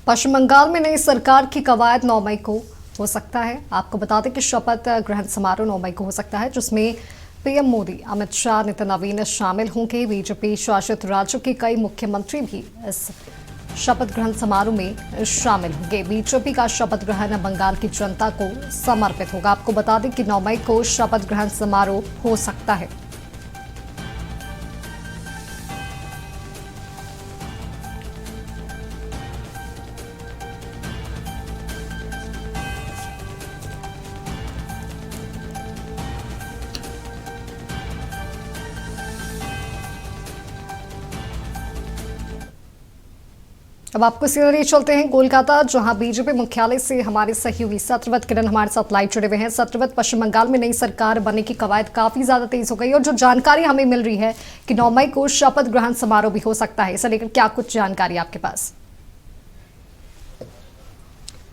पश्चिम बंगाल में नई सरकार की कवायद 9 मई को हो सकता है। आपको बता दें कि शपथ ग्रहण समारोह 9 मई को हो सकता है, जिसमें पीएम मोदी, अमित शाह, नितिन नवीन शामिल होंगे। बीजेपी शासित राज्यों के कई मुख्यमंत्री भी इस शपथ ग्रहण समारोह में शामिल होंगे। बीजेपी का शपथ ग्रहण बंगाल की जनता को समर्पित होगा। आपको बता दें कि 9 मई को शपथ ग्रहण समारोह हो सकता है। अब आपको सीधे लिए चलते हैं कोलकाता, जहां बीजेपी मुख्यालय से हमारे सहयोगी सत्रवत किरण हमारे साथ लाइव जुड़े हुए हैं। सत्रवत, पश्चिम बंगाल में नई सरकार बनने की कवायद काफी ज्यादा तेज हो गई और जो जानकारी हमें मिल रही है कि 9 मई को शपथ ग्रहण समारोह भी हो सकता है, इसे लेकर क्या कुछ जानकारी आपके पास?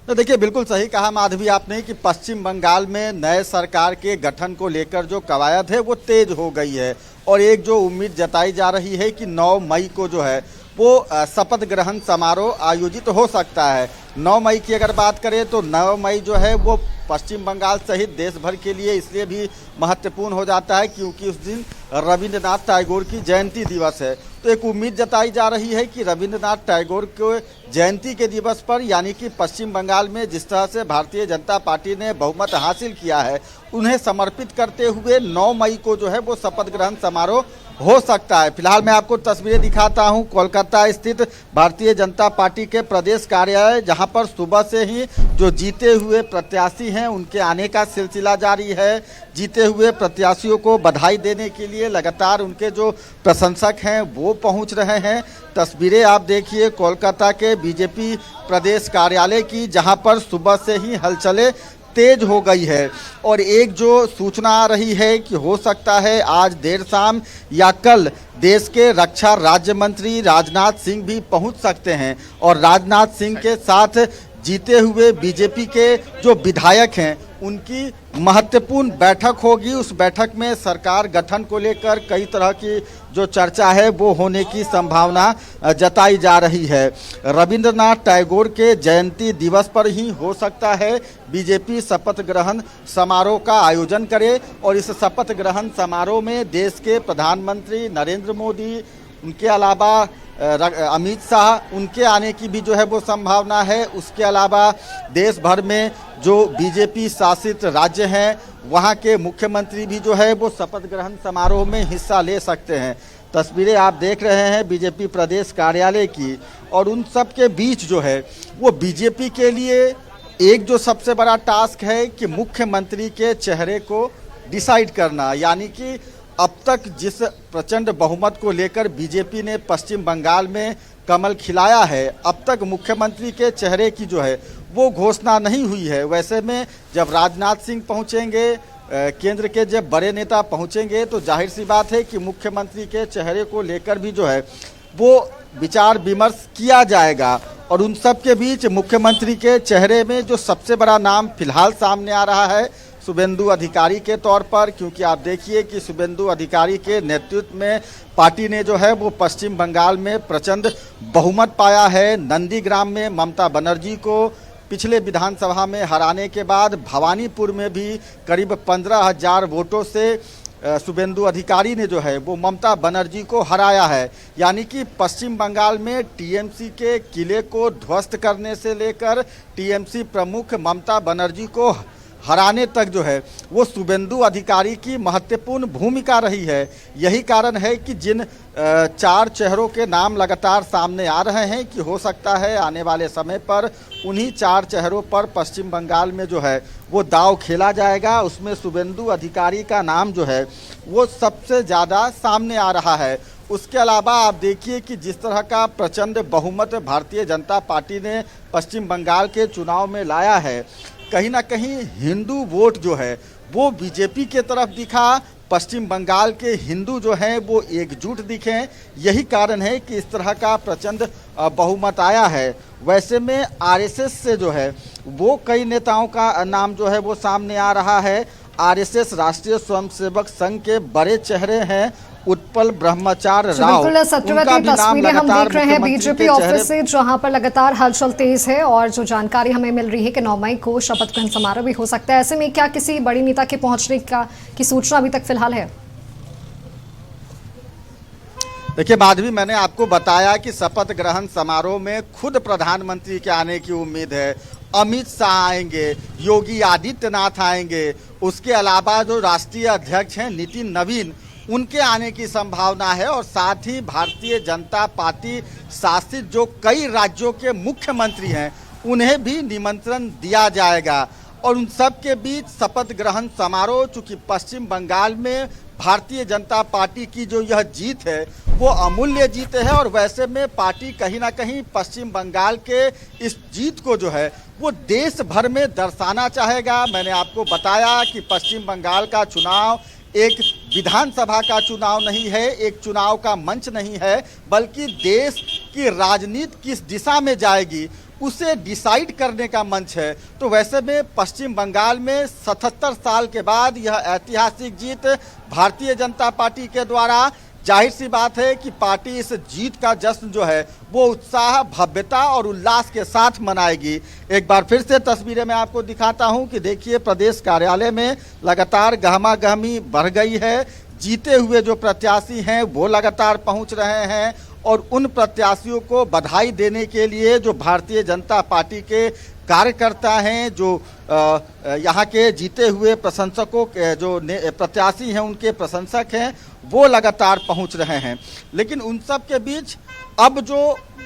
तो देखिए, बिल्कुल सही कहा माधवी आपने कि पश्चिम बंगाल में नए सरकार के गठन को लेकर जो कवायद है वो तेज हो गई है और एक जो उम्मीद जताई जा रही है कि 9 मई को जो है वो शपथ ग्रहण समारोह आयोजित हो सकता है। 9 मई की अगर बात करें तो 9 मई जो है वो पश्चिम बंगाल सहित देश भर के लिए इसलिए भी महत्वपूर्ण हो जाता है क्योंकि उस दिन रविंद्रनाथ टैगोर की जयंती दिवस है। तो एक उम्मीद जताई जा रही है कि रविंद्रनाथ टैगोर के जयंती के दिवस पर, यानी कि पश्चिम बंगाल में जिस तरह से भारतीय जनता पार्टी ने बहुमत हासिल किया है, उन्हें समर्पित करते हुए 9 मई को जो है वो शपथ ग्रहण समारोह हो सकता है। फिलहाल मैं आपको तस्वीरें दिखाता हूं कोलकाता स्थित भारतीय जनता पार्टी के प्रदेश कार्यालय, जहां पर सुबह से ही जो जीते हुए प्रत्याशी हैं उनके आने का सिलसिला जारी है। जीते हुए प्रत्याशियों को बधाई देने के लिए लगातार उनके जो प्रशंसक हैं वो पहुंच रहे हैं। तस्वीरें आप देखिए कोलकाता के बीजेपी प्रदेश कार्यालय की, जहां पर सुबह से ही हलचलें तेज हो गई है और एक जो सूचना आ रही है कि हो सकता है आज देर शाम या कल देश के रक्षा राज्य मंत्री राजनाथ सिंह भी पहुंच सकते हैं और राजनाथ सिंह के साथ जीते हुए बीजेपी के जो विधायक हैं उनकी महत्वपूर्ण बैठक होगी। उस बैठक में सरकार गठन को लेकर कई तरह की जो चर्चा है वो होने की संभावना जताई जा रही है। रविंद्रनाथ टैगोर के जयंती दिवस पर ही हो सकता है बीजेपी शपथ ग्रहण समारोह का आयोजन करे और इस शपथ ग्रहण समारोह में देश के प्रधानमंत्री नरेंद्र मोदी, उनके अलावा अमित शाह, उनके आने की भी जो है वो संभावना है। उसके अलावा देश भर में जो बीजेपी शासित राज्य हैं वहाँ के मुख्यमंत्री भी जो है वो शपथ ग्रहण समारोह में हिस्सा ले सकते हैं। तस्वीरें आप देख रहे हैं बीजेपी प्रदेश कार्यालय की और उन सब के बीच जो है वो बीजेपी के लिए एक जो सबसे बड़ा टास्क है कि मुख्यमंत्री के चेहरे को डिसाइड करना, यानी कि अब तक जिस प्रचंड बहुमत को लेकर बीजेपी ने पश्चिम बंगाल में कमल खिलाया है, अब तक मुख्यमंत्री के चेहरे की जो है वो घोषणा नहीं हुई है। वैसे में जब राजनाथ सिंह पहुंचेंगे, केंद्र के जब बड़े नेता पहुंचेंगे तो जाहिर सी बात है कि मुख्यमंत्री के चेहरे को लेकर भी जो है वो विचार विमर्श किया जाएगा और उन सब के बीच मुख्यमंत्री के चेहरे में जो सबसे बड़ा नाम फिलहाल सामने आ रहा है शुभेंदु अधिकारी के तौर पर, क्योंकि आप देखिए कि शुभेंदु अधिकारी के नेतृत्व में पार्टी ने जो है वो पश्चिम बंगाल में प्रचंड बहुमत पाया है। नंदीग्राम में ममता बनर्जी को पिछले विधानसभा में हराने के बाद भवानीपुर में भी करीब 15,000 वोटों से शुभेंदु अधिकारी ने जो है वो ममता बनर्जी को हराया है। यानी कि पश्चिम बंगाल में टीएमसी के किले को ध्वस्त करने से लेकर टीएमसी प्रमुख ममता बनर्जी को हराने तक जो है वो शुभेंदु अधिकारी की महत्वपूर्ण भूमिका रही है। यही कारण है कि जिन 4 चेहरों के नाम लगातार सामने आ रहे हैं कि हो सकता है आने वाले समय पर उन्हीं 4 चेहरों पर पश्चिम बंगाल में जो है वो दांव खेला जाएगा। उसमें शुभेंदु अधिकारी का नाम जो है वो सबसे ज़्यादा सामने आ रहा है। उसके अलावा आप देखिए कि जिस तरह का प्रचंड बहुमत भारतीय जनता पार्टी ने पश्चिम बंगाल के चुनाव में लाया है, कहीं ना कहीं हिंदू वोट जो है वो बीजेपी के तरफ दिखा। पश्चिम बंगाल के हिंदू जो हैं वो एकजुट दिखें, यही कारण है कि इस तरह का प्रचंड बहुमत आया है। वैसे में आरएसएस से जो है वो कई नेताओं का नाम जो है वो सामने आ रहा है। आरएसएस राष्ट्रीय स्वयंसेवक संघ के बड़े चेहरे हैं उत्पल ब्रह्मचार्य जी, राव, बिल्कुल सत्यवती उनका भी नाम तस्वीरें हम लगातार देख रहे हैं मुख्यमंत्री बीजेपी के ऑफिस चेहरे। से, जहां पर लगातार हलचल तेज है और जो जानकारी हमें मिल रही है कि 9 मई को शपथ ग्रहण समारोह भी हो सकता है। ऐसे में क्या किसी बड़ी नेता के पहुंचने की सूचना अभी तक फिलहाल है? देखिए माधवी, मैंने आपको बताया कि शपथ ग्रहण समारोह में खुद प्रधानमंत्री के आने की उम्मीद है। अमित शाह आएंगे, योगी आदित्यनाथ आएंगे, उसके अलावा जो राष्ट्रीय अध्यक्ष हैं नितिन नवीन, उनके आने की संभावना है। और साथ ही भारतीय जनता पार्टी शासित जो कई राज्यों के मुख्यमंत्री हैं, उन्हें भी निमंत्रण दिया जाएगा। और उन सब के बीच शपथ ग्रहण समारोह, चूंकि पश्चिम बंगाल में भारतीय जनता पार्टी की जो यह जीत है वो अमूल्य जीत है, और वैसे में पार्टी कहीं ना कहीं पश्चिम बंगाल के इस जीत को जो है वो देश भर में दर्शाना चाहेगा। मैंने आपको बताया कि पश्चिम बंगाल का चुनाव एक विधानसभा का चुनाव नहीं है, एक चुनाव का मंच नहीं है, बल्कि देश की राजनीति किस दिशा में जाएगी उसे डिसाइड करने का मंच है। तो वैसे में पश्चिम बंगाल में 77 साल के बाद यह ऐतिहासिक जीत भारतीय जनता पार्टी के द्वारा, जाहिर सी बात है कि पार्टी इस जीत का जश्न जो है वो उत्साह, भव्यता और उल्लास के साथ मनाएगी। एक बार फिर से तस्वीरें मैं आपको दिखाता हूं कि देखिए प्रदेश कार्यालय में लगातार गहमा गहमी बढ़ गई है। जीते हुए जो प्रत्याशी हैं वो लगातार पहुंच रहे हैं, और उन प्रत्याशियों को बधाई देने के लिए जो भारतीय जनता पार्टी के कार्यकर्ता हैं, जो यहाँ के जीते हुए प्रशंसकों के जो प्रत्याशी हैं उनके प्रशंसक हैं, वो लगातार पहुंच रहे हैं। लेकिन उन सब के बीच अब जो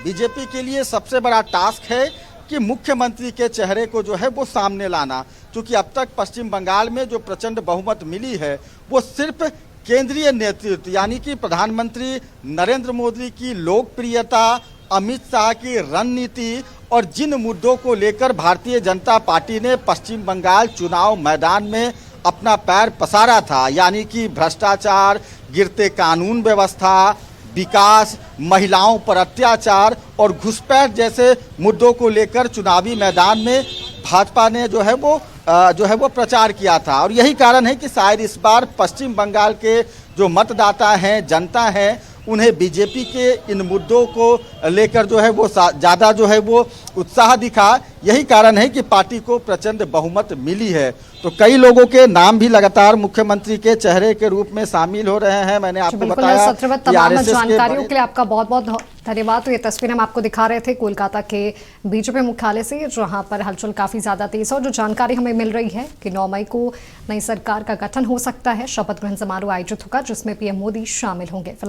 बीजेपी के लिए सबसे बड़ा टास्क है कि मुख्यमंत्री के चेहरे को जो है वो सामने लाना। क्योंकि अब तक पश्चिम बंगाल में जो प्रचंड बहुमत मिली है वो सिर्फ केंद्रीय नेतृत्व यानी कि प्रधानमंत्री नरेंद्र मोदी की लोकप्रियता, अमित शाह की रणनीति और जिन मुद्दों को लेकर भारतीय जनता पार्टी ने पश्चिम बंगाल चुनाव मैदान में अपना पैर पसारा था, यानी कि भ्रष्टाचार, गिरते कानून व्यवस्था, विकास, महिलाओं पर अत्याचार और घुसपैठ जैसे मुद्दों को लेकर चुनावी मैदान में भाजपा ने जो है वो प्रचार किया था। और यही कारण है कि शायद इस बार पश्चिम बंगाल के जो मतदाता हैं, जनता हैं, उन्हें बीजेपी के इन मुद्दों को लेकर जो है वो ज़्यादा जो है वो उत्साह दिखा। यही कारण है कि पार्टी को प्रचंड बहुमत मिली है। तो कई लोगों के नाम भी लगातार मुख्यमंत्री के चेहरे के रूप में शामिल हो रहे हैं। मैंने आपको बताया तमाम जानकारियों के लिए आपका बहुत बहुत धन्यवाद। तो ये तस्वीर हम आपको दिखा रहे थे कोलकाता के बीजेपी मुख्यालय से, जहां पर हलचल काफी ज्यादा तेज है और जो जानकारी हमें मिल रही है कि 9 मई को नई सरकार का गठन हो सकता है, शपथ ग्रहण समारोह आयोजित होगा जिसमें पीएम मोदी शामिल होंगे।